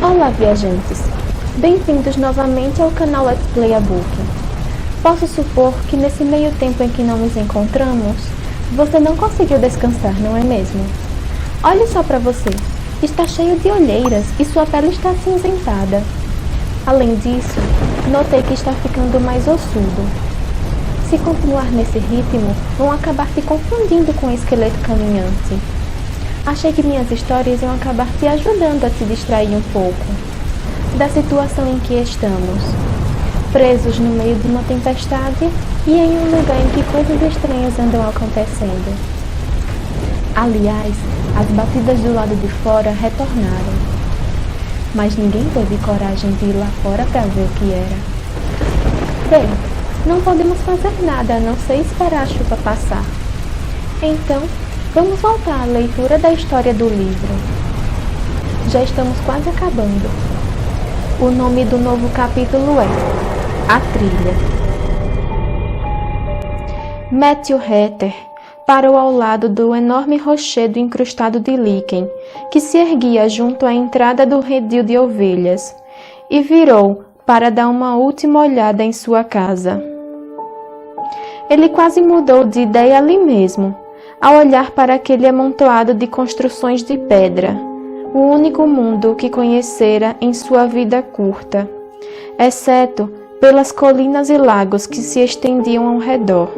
Olá, viajantes! Bem-vindos novamente ao canal Let's Play a Book. Posso supor que nesse meio tempo em que não nos encontramos, você não conseguiu descansar, não é mesmo? Olhe só para você, está cheio de olheiras e sua pele está acinzentada. Além disso, notei que está ficando mais ossudo. Se continuar nesse ritmo, vão acabar se confundindo com o esqueleto caminhante. Achei que minhas histórias iam acabar te ajudando a te distrair um pouco da situação em que estamos, presos no meio de uma tempestade e em um lugar em que coisas estranhas andam acontecendo. Aliás, as batidas do lado de fora retornaram, mas ninguém teve coragem de ir lá fora para ver o que era. Bem, não podemos fazer nada a não ser esperar a chuva passar. Então, vamos voltar à leitura da história do livro. Já estamos quase acabando. O nome do novo capítulo é A Trilha. Matthew Hatter parou ao lado do enorme rochedo incrustado de líquen que se erguia junto à entrada do redil de ovelhas e virou para dar uma última olhada em sua casa. Ele quase mudou de ideia ali mesmo, ao olhar para aquele amontoado de construções de pedra, o único mundo que conhecera em sua vida curta, exceto pelas colinas e lagos que se estendiam ao redor.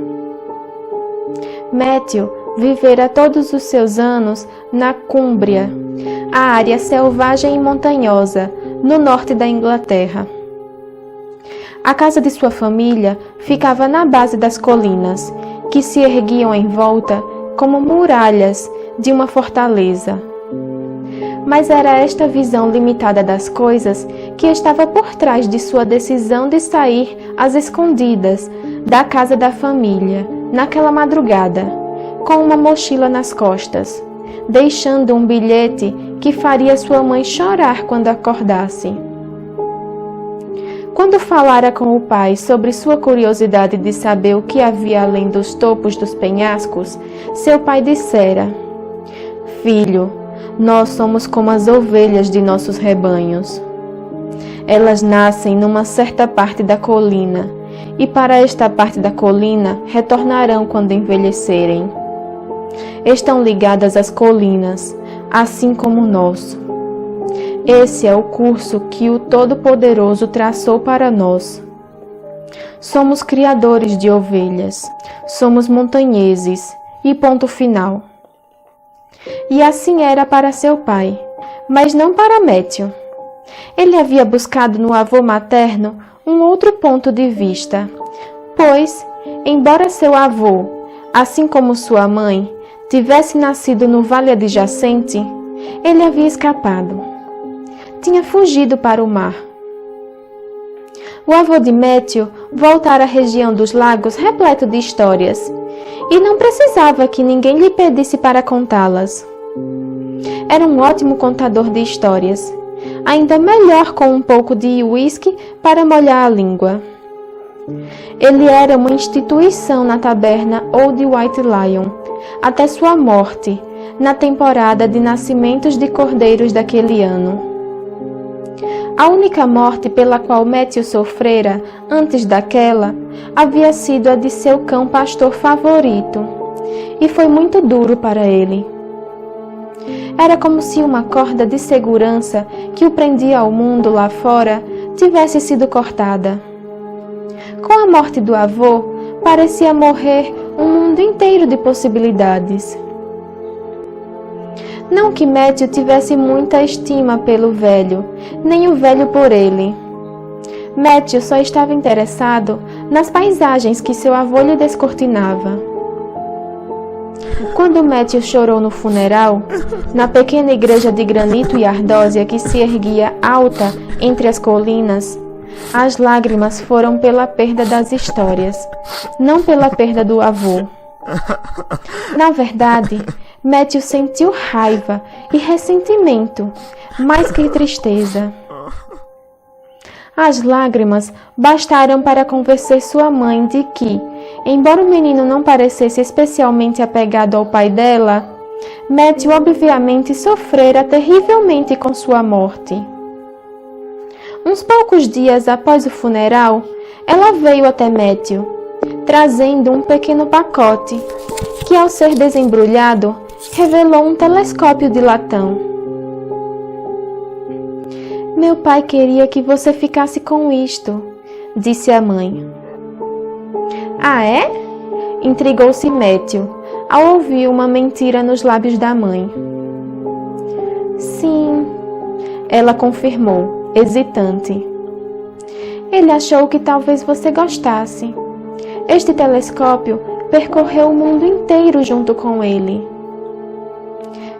Matthew vivera todos os seus anos na Cúmbria, a área selvagem e montanhosa, no norte da Inglaterra. A casa de sua família ficava na base das colinas, que se erguiam em volta como muralhas de uma fortaleza. Mas era esta visão limitada das coisas que estava por trás de sua decisão de sair às escondidas da casa da família, naquela madrugada, com uma mochila nas costas, deixando um bilhete que faria sua mãe chorar quando acordasse. Quando falara com o pai sobre sua curiosidade de saber o que havia além dos topos dos penhascos, seu pai dissera: "Filho, nós somos como as ovelhas de nossos rebanhos. Elas nascem numa certa parte da colina, e para esta parte da colina retornarão quando envelhecerem. Estão ligadas às colinas, assim como nós. Esse é o curso que o Todo-Poderoso traçou para nós. Somos criadores de ovelhas, somos montanheses, e ponto final." E assim era para seu pai, mas não para Matthew. Ele havia buscado no avô materno um outro ponto de vista, pois, embora seu avô, assim como sua mãe, tivesse nascido no vale adjacente, ele havia escapado. Tinha fugido para o mar. O avô de Matthew voltara à região dos lagos repleto de histórias, e não precisava que ninguém lhe pedisse para contá-las. Era um ótimo contador de histórias, ainda melhor com um pouco de uísque para molhar a língua. Ele era uma instituição na taberna Old White Lion, até sua morte, na temporada de nascimentos de cordeiros daquele ano. A única morte pela qual Matthew sofrera antes daquela havia sido a de seu cão pastor favorito, e foi muito duro para ele. Era como se uma corda de segurança que o prendia ao mundo lá fora tivesse sido cortada. Com a morte do avô, parecia morrer um mundo inteiro de possibilidades. Não que Matthew tivesse muita estima pelo velho, nem o velho por ele. Matthew só estava interessado nas paisagens que seu avô lhe descortinava. Quando Matthew chorou no funeral, na pequena igreja de granito e ardósia que se erguia alta entre as colinas, as lágrimas foram pela perda das histórias, não pela perda do avô. Na verdade, Matthew sentiu raiva e ressentimento, mais que tristeza. As lágrimas bastaram para convencer sua mãe de que, embora o menino não parecesse especialmente apegado ao pai dela, Matthew obviamente sofrera terrivelmente com sua morte. Uns poucos dias após o funeral, ela veio até Matthew, trazendo um pequeno pacote, que ao ser desembrulhado, revelou um telescópio de latão. Meu pai queria que você ficasse com isto, disse a mãe. Ah, é? Intrigou-se Matthew, ao ouvir uma mentira nos lábios da mãe. Sim, ela confirmou, hesitante. Ele achou que talvez você gostasse. Este telescópio percorreu o mundo inteiro junto com ele.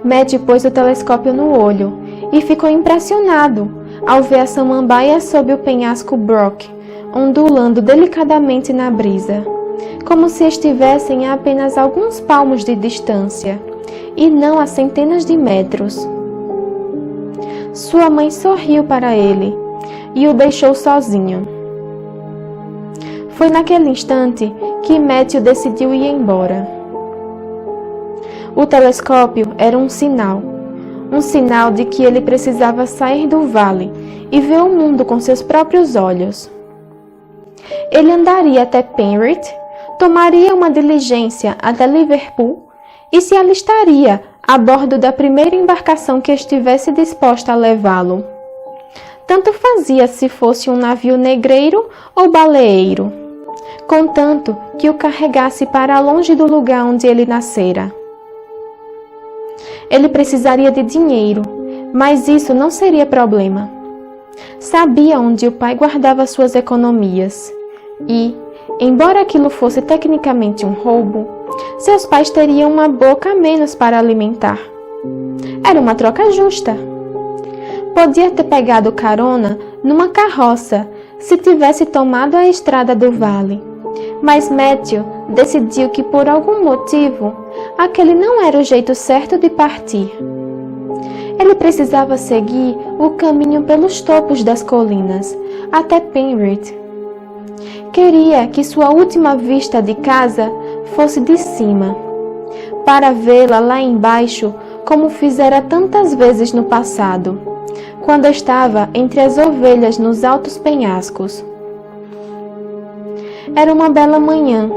Matthew pôs o telescópio no olho e ficou impressionado ao ver a samambaia sob o penhasco Brock, ondulando delicadamente na brisa, como se estivessem a apenas alguns palmos de distância, e não a centenas de metros. Sua mãe sorriu para ele e o deixou sozinho. Foi naquele instante que Matthew decidiu ir embora. O telescópio era um sinal de que ele precisava sair do vale e ver o mundo com seus próprios olhos. Ele andaria até Penrith, tomaria uma diligência até Liverpool e se alistaria a bordo da primeira embarcação que estivesse disposta a levá-lo. Tanto fazia se fosse um navio negreiro ou baleeiro, contanto que o carregasse para longe do lugar onde ele nascera. Ele precisaria de dinheiro, mas isso não seria problema. Sabia onde o pai guardava suas economias e, embora aquilo fosse tecnicamente um roubo, seus pais teriam uma boca a menos para alimentar. Era uma troca justa. Podia ter pegado carona numa carroça se tivesse tomado a estrada do vale, mas Matthew decidiu que por algum motivo aquele não era o jeito certo de partir. Ele precisava seguir o caminho pelos topos das colinas até Penrith. Queria que sua última vista de casa fosse de cima, para vê-la lá embaixo como fizera tantas vezes no passado, quando estava entre as ovelhas nos altos penhascos. Era uma bela manhã,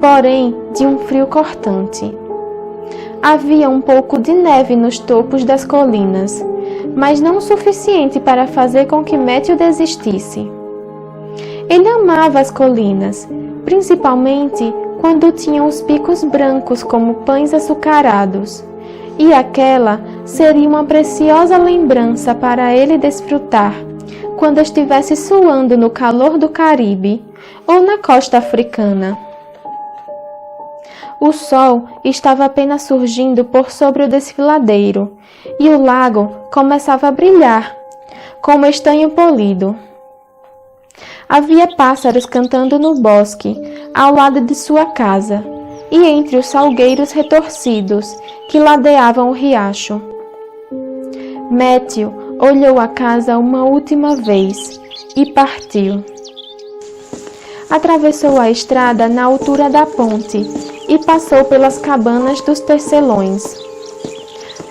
porém de um frio cortante. Havia um pouco de neve nos topos das colinas, mas não o suficiente para fazer com que Matthew desistisse. Ele amava as colinas, principalmente quando tinham os picos brancos como pães açucarados, e aquela seria uma preciosa lembrança para ele desfrutar quando estivesse suando no calor do Caribe ou na costa africana. O sol estava apenas surgindo por sobre o desfiladeiro e o lago começava a brilhar, como estanho polido. Havia pássaros cantando no bosque, ao lado de sua casa, e entre os salgueiros retorcidos que ladeavam o riacho. Matthew olhou a casa uma última vez e partiu. Atravessou a estrada na altura da ponte e passou pelas cabanas dos tecelões.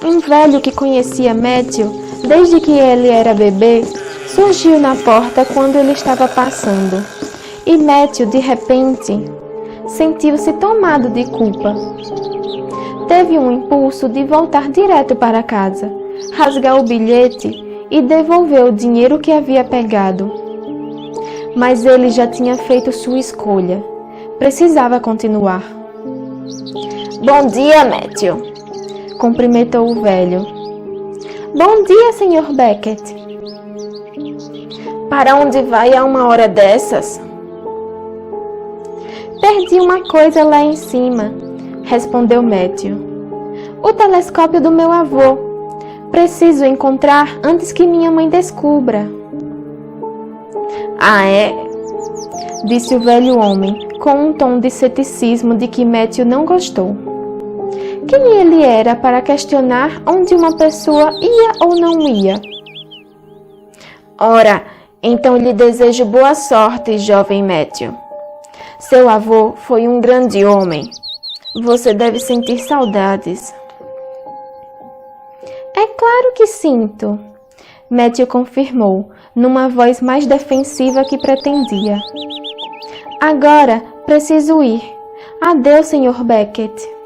Um velho que conhecia Matthew desde que ele era bebê surgiu na porta quando ele estava passando, e Matthew, de repente, sentiu-se tomado de culpa. Teve um impulso de voltar direto para casa, rasgar o bilhete e devolver o dinheiro que havia pegado. Mas ele já tinha feito sua escolha. Precisava continuar. Bom dia, Matthew, cumprimentou o velho. Bom dia, Sr. Beckett. Para onde vai a uma hora dessas? Perdi uma coisa lá em cima, respondeu Matthew. O telescópio do meu avô. Preciso encontrar antes que minha mãe descubra. Ah, é? Disse o velho homem, com um tom de ceticismo de que Matthew não gostou. Quem ele era para questionar onde uma pessoa ia ou não ia? Ora, então lhe desejo boa sorte, jovem Matthew. Seu avô foi um grande homem. Você deve sentir saudades. É claro que sinto, Matthew confirmou, numa voz mais defensiva que pretendia. Agora, preciso ir. Adeus, Sr. Beckett.